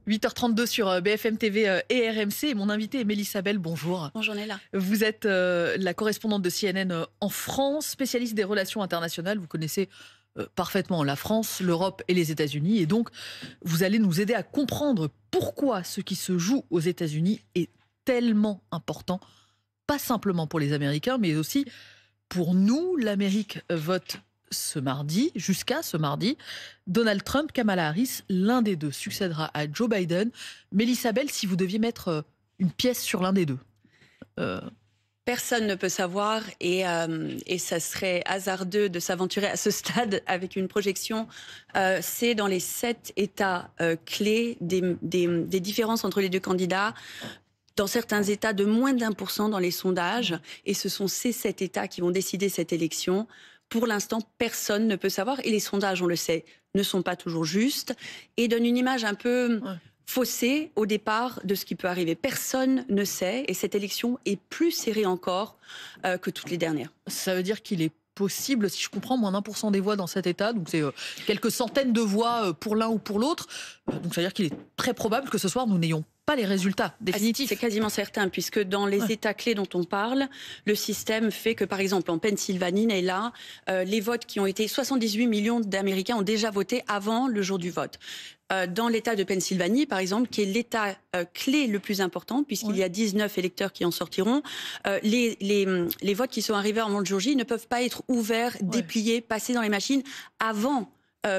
8h32 sur BFM TV et RMC. Et mon invité est Mélissa Bell. Bonjour. Bonjour Néla. Vous êtes la correspondante de CNN en France, spécialiste des relations internationales. Vous connaissez parfaitement la France, l'Europe et les États-Unis. Et donc, vous allez nous aider à comprendre pourquoi ce qui se joue aux États-Unis est tellement important. Pas simplement pour les Américains, mais aussi pour nous. L'Amérique vote ce mardi, jusqu'à ce mardi. Donald Trump, Kamala Harris, l'un des deux succédera à Joe Biden. Mélissa Bell, si vous deviez mettre une pièce sur l'un des deux. Personne ne peut savoir et ça serait hasardeux de s'aventurer à ce stade avec une projection. C'est dans les 7 États clés des différences entre les deux candidats. Dans certains États, de moins d'1% dans les sondages. Et ce sont ces 7 États qui vont décider cette élection. Pour l'instant, personne ne peut savoir. Et les sondages, on le sait, ne sont pas toujours justes et donnent une image un peu faussée au départ de ce qui peut arriver. Personne ne sait et cette élection est plus serrée encore que toutes les dernières. Ça veut dire qu'il est possible, si je comprends, moins d'1% des voix dans cet État. Donc c'est quelques centaines de voix pour l'un ou pour l'autre. Donc ça veut dire qu'il est très probable que ce soir, nous n'ayons pas les résultats définitifs. C'est quasiment certain, puisque dans les États clés dont on parle, le système fait que, par exemple, en Pennsylvanie, et là, les votes qui ont été... 78 millions d'Américains ont déjà voté avant le jour du vote. Dans l'État de Pennsylvanie, par exemple, qui est l'État clé le plus important, puisqu'il y a 19 électeurs qui en sortiront, les votes qui sont arrivés avant le jour J ne peuvent pas être ouverts, dépliés, passés dans les machines avant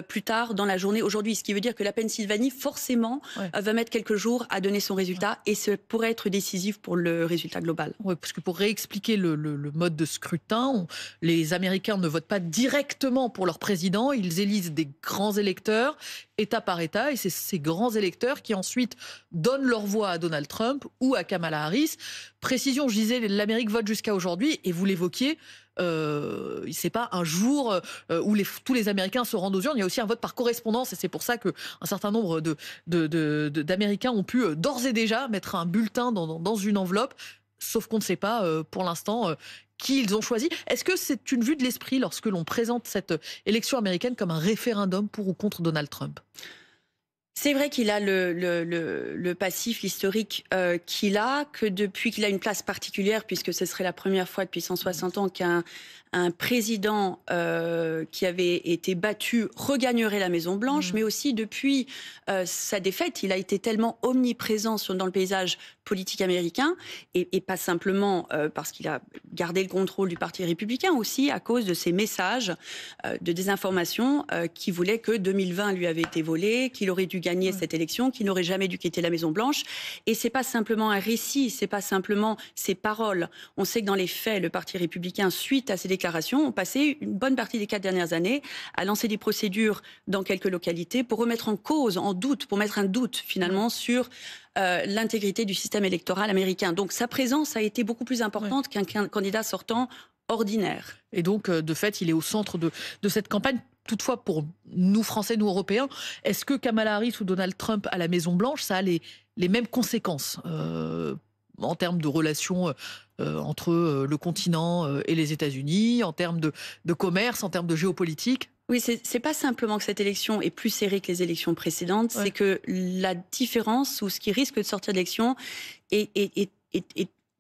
plus tard dans la journée aujourd'hui. Ce qui veut dire que la Pennsylvanie, forcément, va mettre quelques jours à donner son résultat et ce pourrait être décisif pour le résultat global. Oui, parce que pour réexpliquer le mode de scrutin, les Américains ne votent pas directement pour leur président, ils élisent des grands électeurs, État par État, et c'est ces grands électeurs qui ensuite donnent leur voix à Donald Trump ou à Kamala Harris. Précision, je disais, l'Amérique vote jusqu'à aujourd'hui, et vous l'évoquiez, c'est pas un jour où tous les Américains se rendent aux urnes. Il y a aussi un vote par correspondance et c'est pour ça qu'un certain nombre d'Américains ont pu d'ores et déjà mettre un bulletin dans une enveloppe, sauf qu'on ne sait pas pour l'instant qui ils ont choisi. Est-ce que c'est une vue de l'esprit lorsque l'on présente cette élection américaine comme un référendum pour ou contre Donald Trump ? C'est vrai qu'il a le passif, l'historique qu'il a, que depuis qu'il a une place particulière, puisque ce serait la première fois depuis 160 ans qu'un président qui avait été battu regagnerait la Maison-Blanche, mais aussi depuis sa défaite, il a été tellement omniprésent dans le paysage politique américain, et pas simplement parce qu'il a gardé le contrôle du Parti républicain, aussi à cause de ses messages de désinformation qui voulaient que 2020 lui avait été volé, qu'il aurait dû gagner cette élection, qu'il n'aurait jamais dû quitter la Maison-Blanche. Et c'est pas simplement un récit, c'est pas simplement ses paroles. On sait que dans les faits, le Parti républicain, suite à ces déclarations, ont passé une bonne partie des 4 dernières années à lancer des procédures dans quelques localités pour remettre en cause, en doute, pour mettre un doute finalement sur l'intégrité du système électoral américain. Donc sa présence a été beaucoup plus importante qu'un candidat sortant ordinaire. Et donc, de fait, il est au centre de cette campagne. Toutefois, pour nous Français, nous Européens, est-ce que Kamala Harris ou Donald Trump à la Maison-Blanche, ça a les mêmes conséquences en termes de relations entre le continent et les États-Unis, en termes de commerce, en termes de géopolitique ? Oui, c'est pas simplement que cette élection est plus serrée que les élections précédentes, c'est que la différence ou ce qui risque de sortir de l'élection est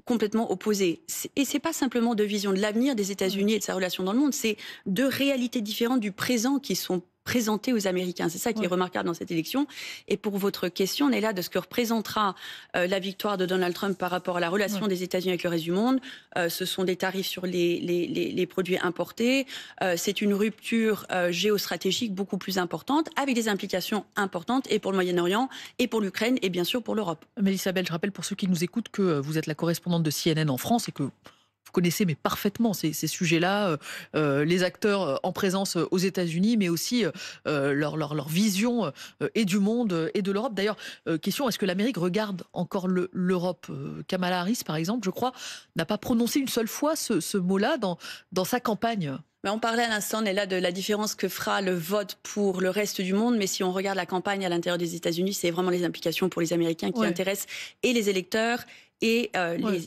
complètement opposé. Et c'est pas simplement de vision de l'avenir des États-Unis et de sa relation dans le monde, c'est deux réalités différentes du présent qui sont présentées aux Américains. C'est ça qui est remarquable dans cette élection. Et pour votre question, on est là de ce que représentera la victoire de Donald Trump par rapport à la relation des États-Unis avec le reste du monde. Ce sont des tarifs sur les produits importés. C'est une rupture géostratégique beaucoup plus importante, avec des implications importantes et pour le Moyen-Orient, et pour l'Ukraine, et bien sûr pour l'Europe. Mélissa Bell, je rappelle pour ceux qui nous écoutent que vous êtes la correspondante de CNN en France et que vous connaissez mais parfaitement ces sujets-là, les acteurs en présence aux États-Unis, mais aussi leur vision et du monde et de l'Europe. D'ailleurs, question, est-ce que l'Amérique regarde encore l'Europe ? Kamala Harris, par exemple, je crois, n'a pas prononcé une seule fois ce mot-là dans sa campagne. On parlait à l'instant, Néla, de la différence que fera le vote pour le reste du monde, mais si on regarde la campagne à l'intérieur des États-Unis, c'est vraiment les implications pour les Américains qui intéressent et les électeurs et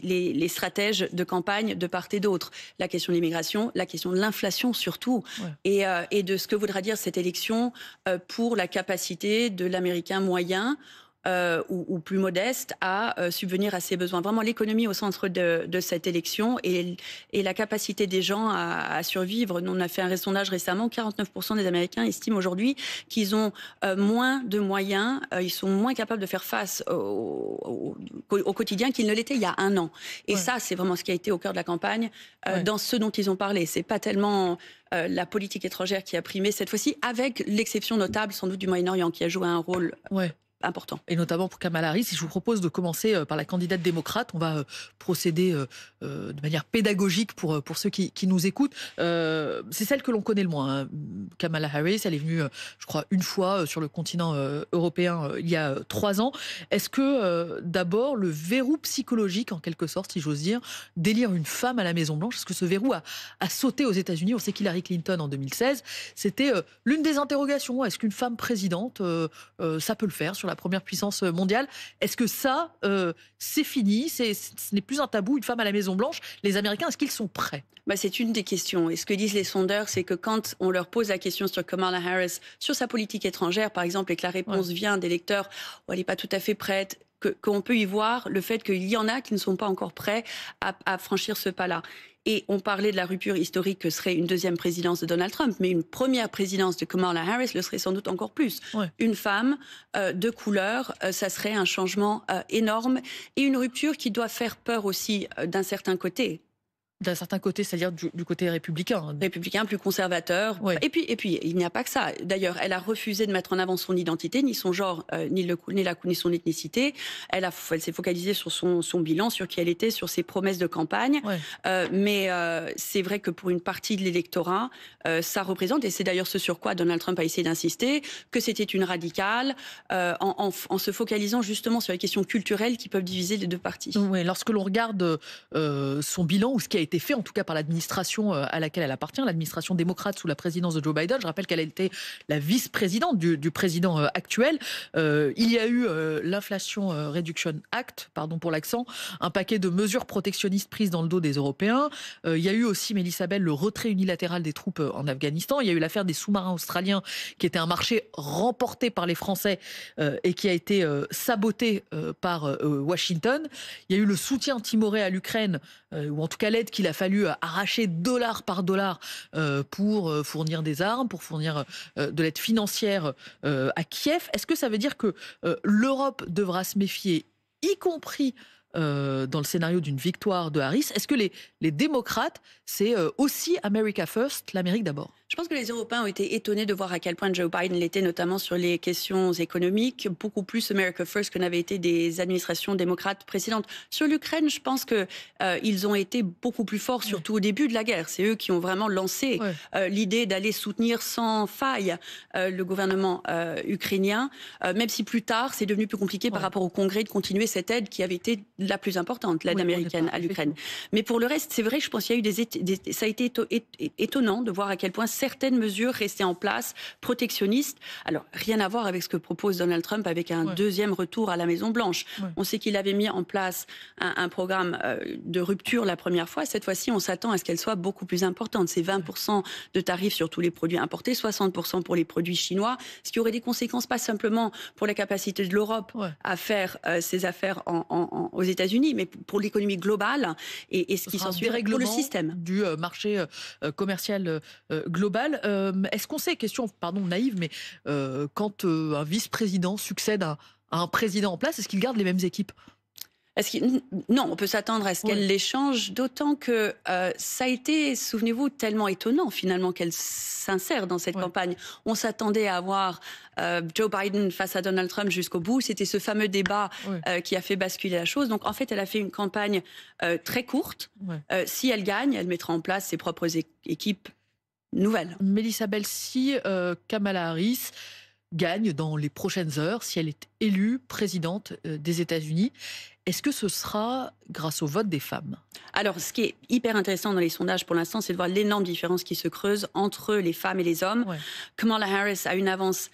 les stratèges de campagne de part et d'autre. La question de l'immigration, la question de l'inflation surtout, et de ce que voudra dire cette élection pour la capacité de l'Américain moyen ou plus modestes à subvenir à ses besoins. Vraiment l'économie au centre de cette élection et la capacité des gens à survivre. Nous, on a fait un sondage récemment, 49% des Américains estiment aujourd'hui qu'ils ont moins de moyens, ils sont moins capables de faire face au quotidien qu'ils ne l'étaient il y a un an. Et ça, c'est vraiment ce qui a été au cœur de la campagne, dans ce dont ils ont parlé. C'est pas tellement la politique étrangère qui a primé cette fois-ci, avec l'exception notable sans doute du Moyen-Orient qui a joué un rôle important. Et notamment pour Kamala Harris. Je vous propose de commencer par la candidate démocrate. On va procéder de manière pédagogique pour ceux qui nous écoutent. C'est celle que l'on connaît le moins, hein. Kamala Harris, elle est venue, je crois, une fois sur le continent européen il y a 3 ans. Est-ce que d'abord le verrou psychologique, en quelque sorte, si j'ose dire, d'élire une femme à la Maison-Blanche, est-ce que ce verrou a sauté aux États-Unis? On sait qu'Hillary Clinton, en 2016, c'était l'une des interrogations. Est-ce qu'une femme présidente, ça peut le faire sur la première puissance mondiale? Est-ce que ça, c'est fini? Ce n'est plus un tabou, une femme à la Maison-Blanche. Les Américains, est-ce qu'ils sont prêts? C'est une des questions. Et ce que disent les sondeurs, c'est que quand on leur pose la question sur Kamala Harris, sur sa politique étrangère, par exemple, et que la réponse vient d'électeurs où elle n'est pas tout à fait prête, qu'on peut y voir le fait qu'il y en a qui ne sont pas encore prêts à franchir ce pas-là. Et on parlait de la rupture historique que serait une deuxième présidence de Donald Trump, mais une première présidence de Kamala Harris le serait sans doute encore plus. Une femme de couleur, ça serait un changement énorme et une rupture qui doit faire peur aussi d'un certain côté. D'un certain côté, c'est-à-dire du côté républicain. Républicain, plus conservateur. Et puis, il n'y a pas que ça. D'ailleurs, elle a refusé de mettre en avant son identité, ni son genre, ni son ethnicité. Elle s'est focalisée sur son bilan, sur qui elle était, sur ses promesses de campagne. Mais c'est vrai que pour une partie de l'électorat, ça représente, et c'est d'ailleurs ce sur quoi Donald Trump a essayé d'insister, que c'était une radicale, en se focalisant justement sur les questions culturelles qui peuvent diviser les deux partis. Oui, lorsque l'on regarde son bilan, ou ce qui a été fait en tout cas par l'administration à laquelle elle appartient, l'administration démocrate sous la présidence de Joe Biden. Je rappelle qu'elle a été la vice-présidente du président actuel. Il y a eu l'Inflation Reduction Act, pardon pour l'accent, un paquet de mesures protectionnistes prises dans le dos des Européens. Il y a eu aussi, Mélissa Bell, le retrait unilatéral des troupes en Afghanistan. Il y a eu l'affaire des sous-marins australiens, qui était un marché remporté par les Français et qui a été saboté par Washington. Il y a eu le soutien timoré à l'Ukraine, ou en tout cas l'aide qu'il a fallu arracher dollar par dollar pour fournir des armes, pour fournir de l'aide financière à Kiev. Est-ce que ça veut dire que l'Europe devra se méfier, y compris dans le scénario d'une victoire de Harris? Est-ce que les démocrates, c'est aussi America First, l'Amérique d'abord? Je pense que les Européens ont été étonnés de voir à quel point Joe Biden l'était, notamment sur les questions économiques, beaucoup plus America First que n'avaient été des administrations démocrates précédentes. Sur l'Ukraine, je pense que ils ont été beaucoup plus forts, surtout au début de la guerre. C'est eux qui ont vraiment lancé l'idée d'aller soutenir sans faille le gouvernement ukrainien, même si plus tard, c'est devenu plus compliqué par rapport au Congrès de continuer cette aide qui avait été la plus importante, l'aide américaine à l'Ukraine. Mais pour le reste, c'est vrai, je pense qu'il y a eu ça a été étonnant de voir à quel point certaines mesures restaient en place, protectionnistes. Alors, rien à voir avec ce que propose Donald Trump avec un deuxième retour à la Maison-Blanche. On sait qu'il avait mis en place un programme de rupture la première fois. Cette fois-ci, on s'attend à ce qu'elle soit beaucoup plus importante. C'est 20% de tarifs sur tous les produits importés, 60% pour les produits chinois, ce qui aurait des conséquences pas simplement pour la capacité de l'Europe à faire ses affaires aux États-Unis, mais pour l'économie globale et ce qui s'ensuit pour le système. Du marché commercial global. Est-ce qu'on sait, question pardon naïve, mais quand un vice-président succède à un président en place, est-ce qu'il garde les mêmes équipes? Non, on peut s'attendre à ce qu'elle les change, d'autant que ça a été, souvenez-vous, tellement étonnant finalement qu'elle s'insère dans cette campagne. On s'attendait à avoir Joe Biden face à Donald Trump jusqu'au bout. C'était ce fameux débat qui a fait basculer la chose. Donc en fait, elle a fait une campagne très courte. Si elle gagne, elle mettra en place ses propres équipes nouvelles. Mélissa Bell, si Kamala Harris gagne dans les prochaines heures, si elle est élue présidente des États-Unis, est-ce que ce sera grâce au vote des femmes? Alors, ce qui est hyper intéressant dans les sondages pour l'instant, c'est de voir l'énorme différence qui se creuse entre les femmes et les hommes. Kamala Harris a une avance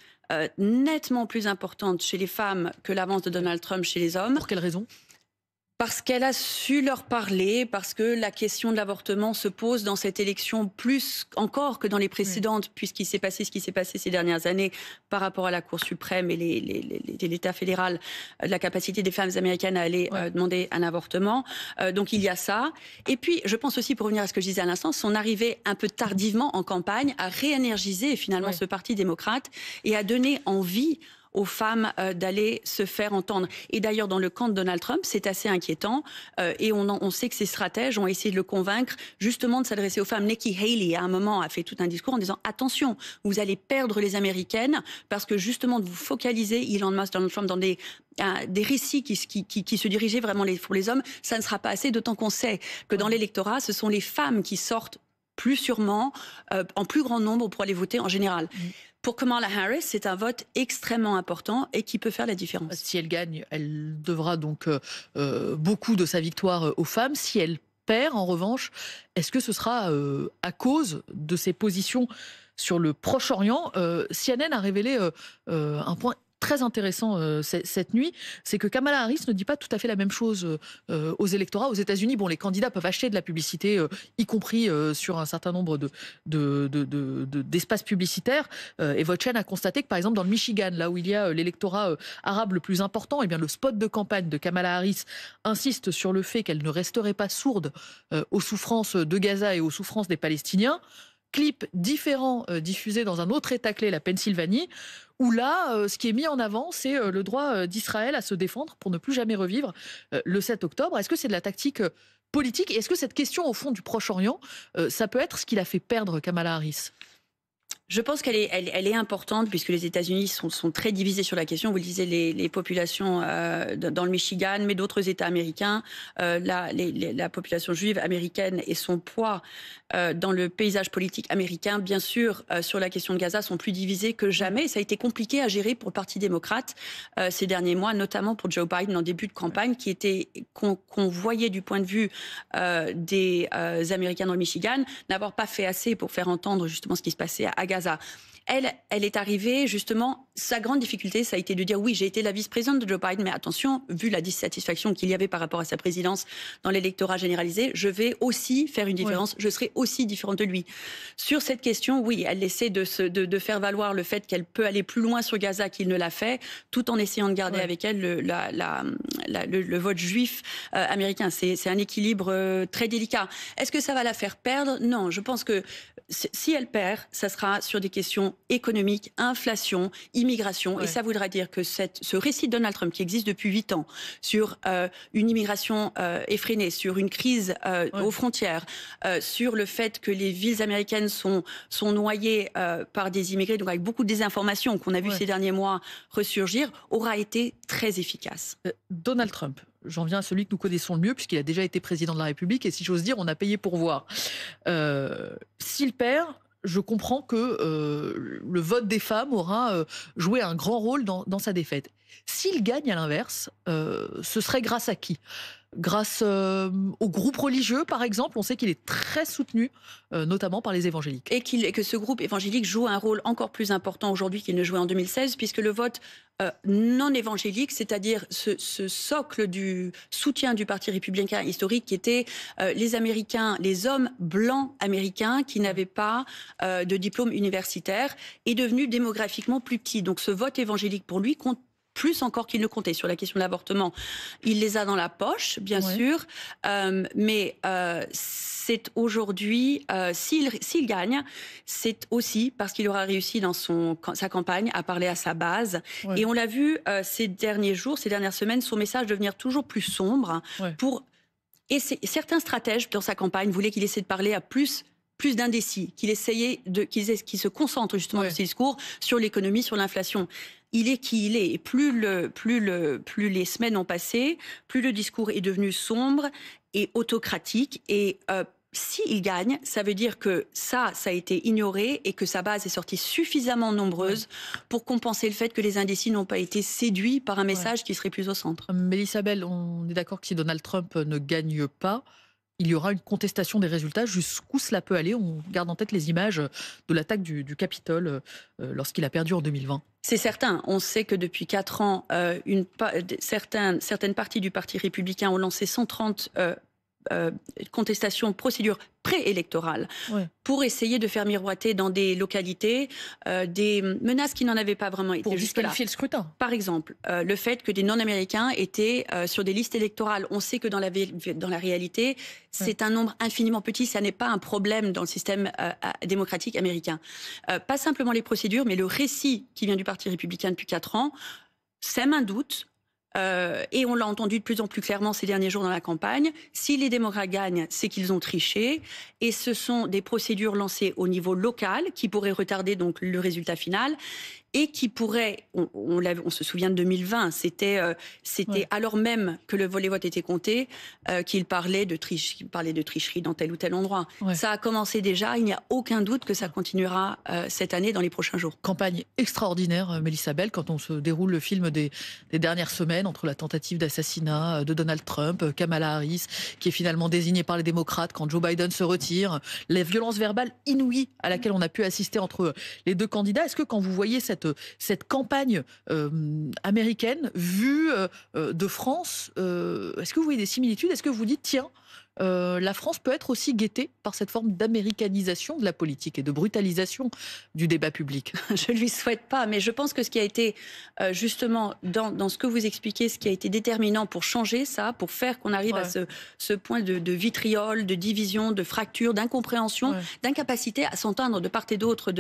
nettement plus importante chez les femmes que l'avance de Donald Trump chez les hommes. Pour quelle raison? Parce qu'elle a su leur parler, parce que la question de l'avortement se pose dans cette élection plus encore que dans les précédentes, puisqu'il s'est passé ce qui s'est passé ces dernières années par rapport à la Cour suprême et l'État fédéral, la capacité des femmes américaines à aller demander un avortement. Donc il y a ça. Et puis, je pense aussi, pour revenir à ce que je disais à l'instant, son arrivée un peu tardivement en campagne a réénergisé finalement ce parti démocrate et a donné envie aux femmes d'aller se faire entendre. Et d'ailleurs, dans le camp de Donald Trump, c'est assez inquiétant. Et on sait que ces stratèges ont essayé de le convaincre justement de s'adresser aux femmes. Nikki Haley, à un moment, a fait tout un discours en disant « Attention, vous allez perdre les Américaines parce que justement de vous focaliser, Elon Musk, Donald Trump, dans des récits qui se dirigeaient vraiment pour les hommes, ça ne sera pas assez, d'autant qu'on sait que dans l'électorat, ce sont les femmes qui sortent plus sûrement, en plus grand nombre pour aller voter en général. Pour Kamala Harris, c'est un vote extrêmement important et qui peut faire la différence. Si elle gagne, elle devra donc beaucoup de sa victoire aux femmes. Si elle perd, en revanche, est-ce que ce sera à cause de ses positions sur le Proche-Orient? CNN a révélé un point très intéressant cette nuit, c'est que Kamala Harris ne dit pas tout à fait la même chose aux électorats. Aux États-Unis, bon, les candidats peuvent acheter de la publicité, y compris sur un certain nombre d'espaces publicitaires. Et votre chaîne a constaté que, par exemple, dans le Michigan, là où il y a l'électorat arabe le plus important, eh bien, le spot de campagne de Kamala Harris insiste sur le fait qu'elle ne resterait pas sourde aux souffrances de Gaza et aux souffrances des Palestiniens. Clip différent diffusé dans un autre État clé, la Pennsylvanie, où là, ce qui est mis en avant, c'est le droit d'Israël à se défendre pour ne plus jamais revivre le 7 octobre. Est-ce que c'est de la tactique politique? Et est-ce que cette question, au fond, du Proche-Orient, ça peut être ce qui l'a fait perdre Kamala Harris? Je pense qu'elle est importante puisque les États-Unis sont très divisés sur la question. Vous le disiez, les populations dans le Michigan, mais d'autres États américains, la population juive américaine et son poids dans le paysage politique américain, bien sûr, sur la question de Gaza, sont plus divisés que jamais. Ça a été compliqué à gérer pour le Parti démocrate ces derniers mois, notamment pour Joe Biden en début de campagne, qu'on voyait du point de vue des Américains dans le Michigan, n'avoir pas fait assez pour faire entendre justement ce qui se passait à Gaza. Elle est arrivée, justement, sa grande difficulté, ça a été de dire oui, j'ai été la vice-présidente de Joe Biden, mais attention, vu la dissatisfaction qu'il y avait par rapport à sa présidence dans l'électorat généralisé, je vais aussi faire une différence, je serai aussi différente de lui. Sur cette question, oui, elle essaie de faire valoir le fait qu'elle peut aller plus loin sur Gaza qu'il ne l'a fait, tout en essayant de garder avec elle le vote juif américain. C'est un équilibre très délicat. Est-ce que ça va la faire perdre? Non, je pense que si elle perd, ça sera sur des questions économiques, inflation, immigration. Et ça voudra dire que ce récit de Donald Trump qui existe depuis 8 ans sur une immigration effrénée, sur une crise aux frontières, sur le fait que les villes américaines sont noyées par des immigrés, donc avec beaucoup de désinformation qu'on a vu ces derniers mois ressurgir, aura été très efficace. Donald Trump. J'en viens à celui que nous connaissons le mieux, puisqu'il a déjà été président de la République, et si j'ose dire, on a payé pour voir. S'il perd, je comprends que le vote des femmes aura joué un grand rôle dans sa défaite. S'il gagne, à l'inverse, ce serait grâce à qui? Grâce au groupe religieux, par exemple. On sait qu'il est très soutenu, notamment par les évangéliques. Et que ce groupe évangélique joue un rôle encore plus important aujourd'hui qu'il ne jouait en 2016, puisque le vote non évangélique, c'est-à-dire ce socle du soutien du Parti républicain historique qui était les Américains, les hommes blancs américains qui n'avaient pas de diplôme universitaire, est devenu démographiquement plus petit. Donc ce vote évangélique pour lui compte plus encore qu'il ne comptait sur la question de l'avortement. Il les a dans la poche, bien sûr, mais c'est aujourd'hui, s'il gagne, c'est aussi parce qu'il aura réussi dans sa campagne à parler à sa base. Et on l'a vu ces derniers jours, ces dernières semaines, son message devenir toujours plus sombre. Et certains stratèges dans sa campagne voulaient qu'il essaie de parler à plus d'indécis, qu'il se concentre justement dans ses discours sur l'économie, sur l'inflation. Il est qui il est. Et plus les semaines ont passé, plus le discours est devenu sombre et autocratique. Et s'il gagne, ça veut dire que ça a été ignoré et que sa base est sortie suffisamment nombreuse pour compenser le fait que les indécis n'ont pas été séduits par un message qui serait plus au centre. Mélissa Bell, on est d'accord que si Donald Trump ne gagne pas, il y aura une contestation des résultats. Jusqu'où cela peut aller? On garde en tête les images de l'attaque du Capitole lorsqu'il a perdu en 2020. C'est certain. On sait que depuis 4 ans, certaines parties du Parti républicain ont lancé 130 contestations, procédures préélectorales Ouais. pour essayer de faire miroiter dans des localités des menaces qui n'en avaient pas vraiment été Pour jusque-là. disqualifier le scrutin. Par exemple, le fait que des non-américains étaient sur des listes électorales. On sait que dans la réalité, c'est un nombre infiniment petit. Ça n'est pas un problème dans le système démocratique américain. Pas simplement les procédures, mais le récit qui vient du Parti républicain depuis 4 ans sème un doute. Et on l'a entendu de plus en plus clairement ces derniers jours dans la campagne. Si les démocrates gagnent, c'est qu'ils ont triché. Et ce sont des procédures lancées au niveau local qui pourraient retarder donc le résultat final. Et qui pourraient, on se souvient de 2020, c'était alors même que les votes étaient comptés, qu'il parlait de tricherie dans tel ou tel endroit. Ouais. Ça a commencé déjà, il n'y a aucun doute que ça continuera cette année dans les prochains jours. Campagne extraordinaire, Mélissa Bell, quand on se déroule le film des dernières semaines entre la tentative d'assassinat de Donald Trump, Kamala Harris, qui est finalement désignée par les démocrates quand Joe Biden se retire, les violences verbales inouïes à laquelle on a pu assister entre les deux candidats. Est-ce que quand vous voyez cette campagne américaine vue de France, est-ce que vous voyez des similitudes? Est-ce que vous dites, tiens, la France peut être aussi guettée par cette forme d'américanisation de la politique et de brutalisation du débat public? Je ne lui souhaite pas, mais je pense que ce qui a été justement dans ce que vous expliquez, ce qui a été déterminant pour changer ça, pour faire qu'on arrive à ce point de vitriol, de division, de fracture, d'incompréhension, d'incapacité à s'entendre de part et d'autre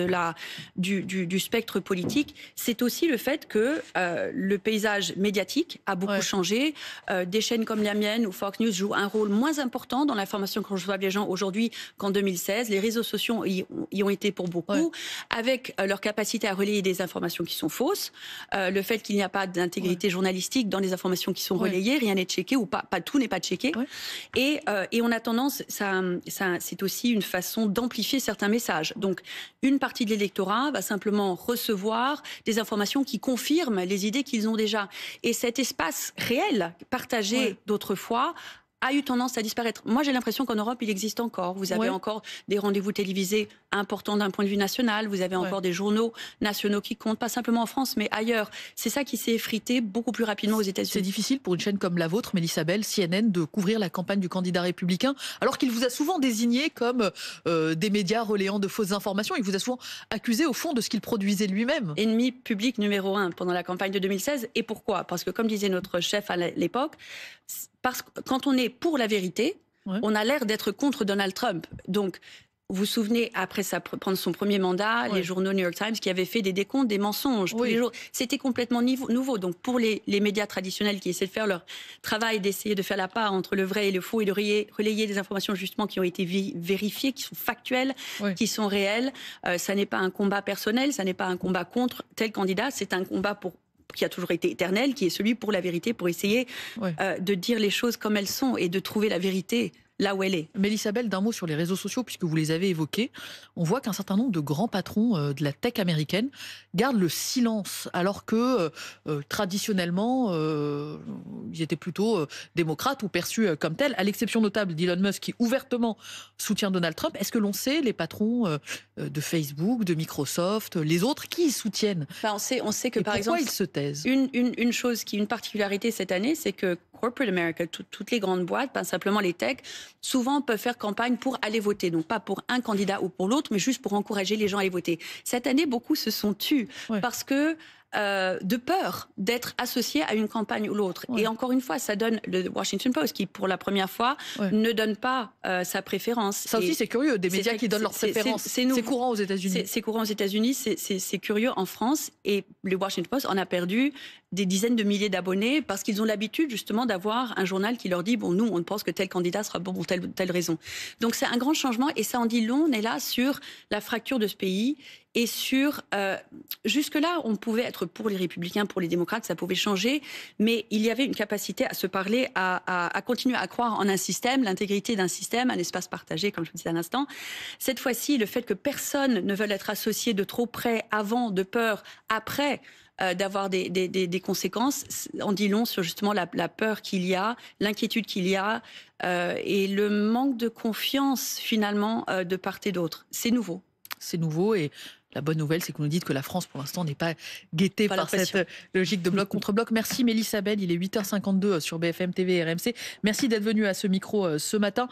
du spectre politique, c'est aussi le fait que le paysage médiatique a beaucoup changé. Des chaînes comme la mienne ou Fox News jouent un rôle moins important dans l'information que reçoivent les gens aujourd'hui qu'en 2016. Les réseaux sociaux y ont été pour beaucoup, avec leur capacité à relayer des informations qui sont fausses, le fait qu'il n'y a pas d'intégrité journalistique dans les informations qui sont relayées, rien n'est checké ou pas tout n'est pas checké. Et on a tendance, c'est aussi une façon d'amplifier certains messages. Donc, une partie de l'électorat va simplement recevoir des informations qui confirment les idées qu'ils ont déjà. Et cet espace réel, partagé d'autrefois, a eu tendance à disparaître. Moi, j'ai l'impression qu'en Europe, il existe encore. Vous avez encore des rendez-vous télévisés importants d'un point de vue national. Vous avez encore des journaux nationaux qui comptent, pas simplement en France, mais ailleurs. C'est ça qui s'est effrité beaucoup plus rapidement aux États-Unis. C'est difficile pour une chaîne comme la vôtre, Mélissa Bell, CNN, de couvrir la campagne du candidat républicain, alors qu'il vous a souvent désigné comme des médias relayant de fausses informations. Il vous a souvent accusé, au fond, de ce qu'il produisait lui-même. Ennemi public numéro 1 pendant la campagne de 2016. Et pourquoi? Parce que, comme disait notre chef à l'époque, parce que quand on est pour la vérité, on a l'air d'être contre Donald Trump. Donc, vous vous souvenez, après prendre son premier mandat, les journaux New York Times qui avaient fait des décomptes des mensonges tous les jours. C'était complètement nouveau. Donc, pour les médias traditionnels qui essaient de faire leur travail, d'essayer de faire la part entre le vrai et le faux et de relayer des informations justement qui ont été vérifiées, qui sont factuelles, qui sont réelles, ça n'est pas un combat personnel, ça n'est pas un combat contre tel candidat, c'est un combat qui a toujours été éternel, qui est celui pour la vérité, pour essayer de dire les choses comme elles sont et de trouver la vérité là où elle est. Mélissa Bell, d'un mot sur les réseaux sociaux, puisque vous les avez évoqués, on voit qu'un certain nombre de grands patrons de la tech américaine gardent le silence, alors que traditionnellement, ils étaient plutôt démocrates ou perçus comme tels, à l'exception notable d'Elon Musk, qui ouvertement soutient Donald Trump. Est-ce que l'on sait, les patrons de Facebook, de Microsoft, les autres, qui y soutiennent? On sait que, par exemple, exemple, ils se taisent. Une particularité cette année, c'est que Corporate America, toutes les grandes boîtes, pas simplement les techs, souvent peuvent faire campagne pour aller voter. Donc pas pour un candidat ou pour l'autre, mais juste pour encourager les gens à aller voter. Cette année, beaucoup se sont tus parce que de peur d'être associé à une campagne ou l'autre. Et encore une fois, ça donne le Washington Post qui, pour la première fois, ne donne pas sa préférence. Ça aussi, c'est curieux, des médias qui donnent leur préférence. C'est courant aux États-Unis. C'est courant aux États-Unis, c'est curieux en France. Et le Washington Post en a perdu des dizaines de milliers d'abonnés parce qu'ils ont l'habitude justement d'avoir un journal qui leur dit bon, nous, on pense que tel candidat sera bon pour telle ou telle raison. Donc c'est un grand changement et ça en dit long. On est là sur la fracture de ce pays. Et sur jusque-là, on pouvait être pour les républicains, pour les démocrates, ça pouvait changer, mais il y avait une capacité à se parler, à continuer à croire en un système, l'intégrité d'un système, un espace partagé, comme je le disais à l'instant. Cette fois-ci, le fait que personne ne veuille être associé de trop près, avant, de peur, après, d'avoir des conséquences, on dit long sur justement la peur qu'il y a, l'inquiétude qu'il y a et le manque de confiance finalement de part et d'autre. C'est nouveau. C'est nouveau et La bonne nouvelle, c'est que vous nous dites que la France, pour l'instant, n'est pas guettée Pas par l'impression. cette logique de bloc contre bloc. Merci Mélissa Abed, il est 8h52 sur BFM TV et RMC. Merci d'être venue à ce micro ce matin.